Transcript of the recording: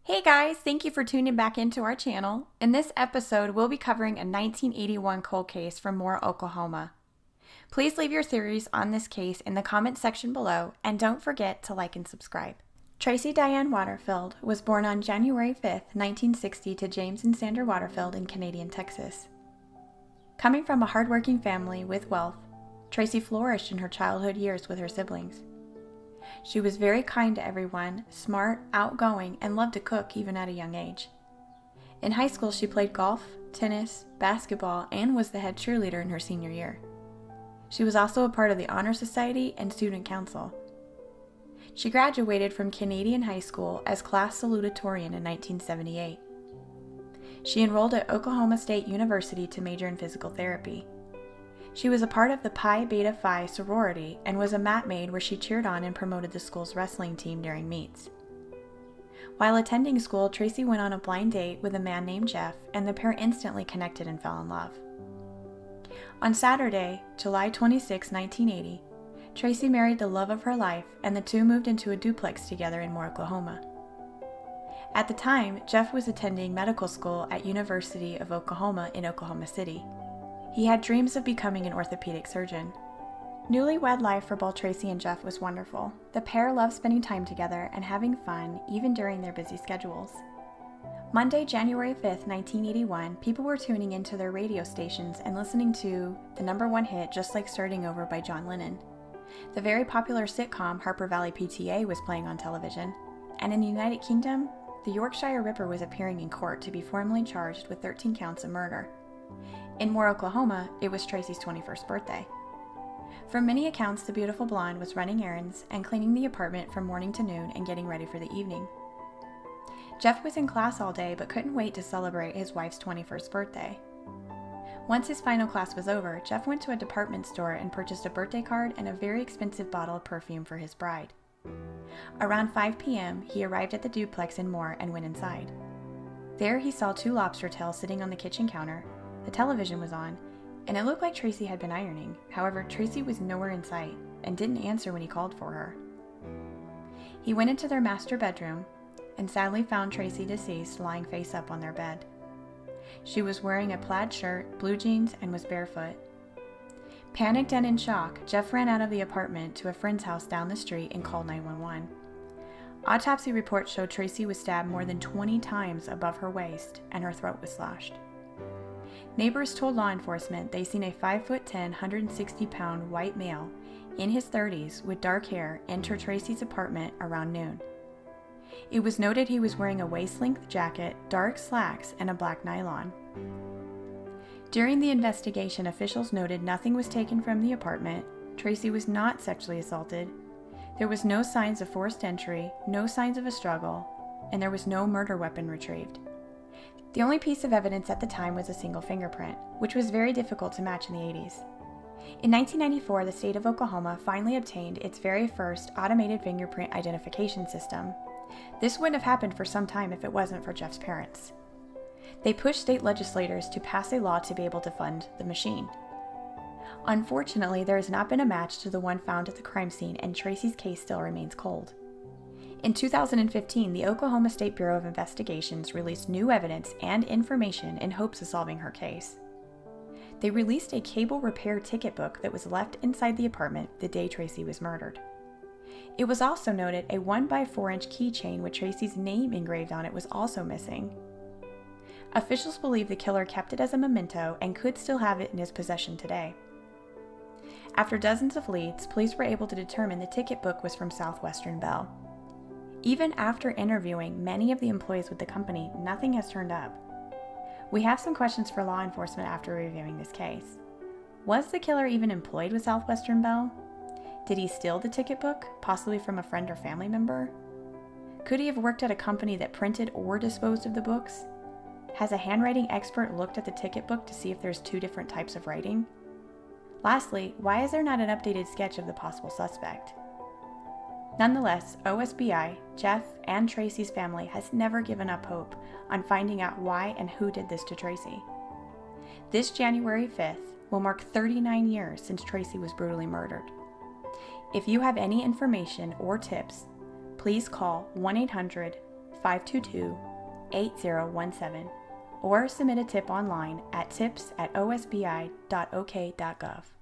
Hey guys, thank you for tuning back into our channel. In this episode, we'll be covering a 1981 cold case from Moore, Oklahoma. Please leave your theories on this case in the comment section below, and don't forget to like and subscribe. Tracey Diane Waterfield was born on January 5, 1960 to James and Sandra Waterfield in Canadian Texas. Coming from a hardworking family with wealth, Tracey flourished in her childhood years with her siblings. She was very kind to everyone, smart, outgoing, and loved to cook even at a young age. In high school, she played golf, tennis, basketball, and was the head cheerleader in her senior year. She was also a part of the Honor Society and Student Council. She graduated from Canadian High School as class salutatorian in 1978. She enrolled at Oklahoma State University to major in physical therapy. She was a part of the Pi Beta Phi sorority and was a mat maid where she cheered on and promoted the school's wrestling team during meets. While attending school, Tracey went on a blind date with a man named Jeff, and the pair instantly connected and fell in love. On Saturday, July 26, 1980, Tracey married the love of her life, and the two moved into a duplex together in Moore, Oklahoma. At the time, Jeff was attending medical school at University of Oklahoma in Oklahoma City. He had dreams of becoming an orthopedic surgeon. Newlywed life for both Tracey and Jeff was wonderful. The pair loved spending time together and having fun, even during their busy schedules. Monday, January 5, 1981, people were tuning into their radio stations and listening to the #1 hit Just Like Starting Over by John Lennon. The very popular sitcom Harper Valley PTA was playing on television, and in the United Kingdom, the Yorkshire Ripper was appearing in court to be formally charged with 13 counts of murder. In Moore, Oklahoma, it was Tracey's 21st birthday. From many accounts, the beautiful blonde was running errands and cleaning the apartment from morning to noon and getting ready for the evening. Jeff was in class all day but couldn't wait to celebrate his wife's 21st birthday. Once his final class was over, Jeff went to a department store and purchased a birthday card and a very expensive bottle of perfume for his bride. Around 5 p.m., he arrived at the duplex in Moore and went inside. There he saw 2 lobster tails sitting on the kitchen counter. The television was on, and it looked like Tracey had been ironing. However, Tracey was nowhere in sight and didn't answer when he called for her. He went into their master bedroom and sadly found Tracey deceased, lying face up on their bed. She was wearing a plaid shirt, blue jeans, and was barefoot. Panicked and in shock, Jeff ran out of the apartment to a friend's house down the street and called 911. Autopsy reports showed Tracey was stabbed more than 20 times above her waist and her throat was slashed. Neighbors told law enforcement they seen a 5'10", 160-pound white male in his 30s with dark hair enter Tracey's apartment around noon. It was noted he was wearing a waist-length jacket, dark slacks, and a black nylon. During the investigation, officials noted nothing was taken from the apartment, Tracey was not sexually assaulted, there was no signs of forced entry, no signs of a struggle, and there was no murder weapon retrieved. The only piece of evidence at the time was a single fingerprint, which was very difficult to match in the 80s. In 1994, the state of Oklahoma finally obtained its very first automated fingerprint identification system. This wouldn't have happened for some time if it wasn't for Jeff's parents. They pushed state legislators to pass a law to be able to fund the machine. Unfortunately, there has not been a match to the one found at the crime scene, and Tracey's case still remains cold. In 2015, the Oklahoma State Bureau of Investigations released new evidence and information in hopes of solving her case. They released a cable repair ticket book that was left inside the apartment the day Tracey was murdered. It was also noted a 1x4-inch keychain with Tracey's name engraved on it was also missing. Officials believe the killer kept it as a memento and could still have it in his possession today. After dozens of leads, police were able to determine the ticket book was from Southwestern Bell. Even after interviewing many of the employees with the company, nothing has turned up. We have some questions for law enforcement after reviewing this case. Was the killer even employed with Southwestern Bell? Did he steal the ticket book, possibly from a friend or family member? Could he have worked at a company that printed or disposed of the books? Has a handwriting expert looked at the ticket book to see if there's 2 different types of writing? Lastly, why is there not an updated sketch of the possible suspect? Nonetheless, OSBI, Jeff, and Tracey's family has never given up hope on finding out why and who did this to Tracey. This January 5th will mark 39 years since Tracey was brutally murdered. If you have any information or tips, please call 1-800 522-8017 or submit a tip online at tips@osbi.ok.gov.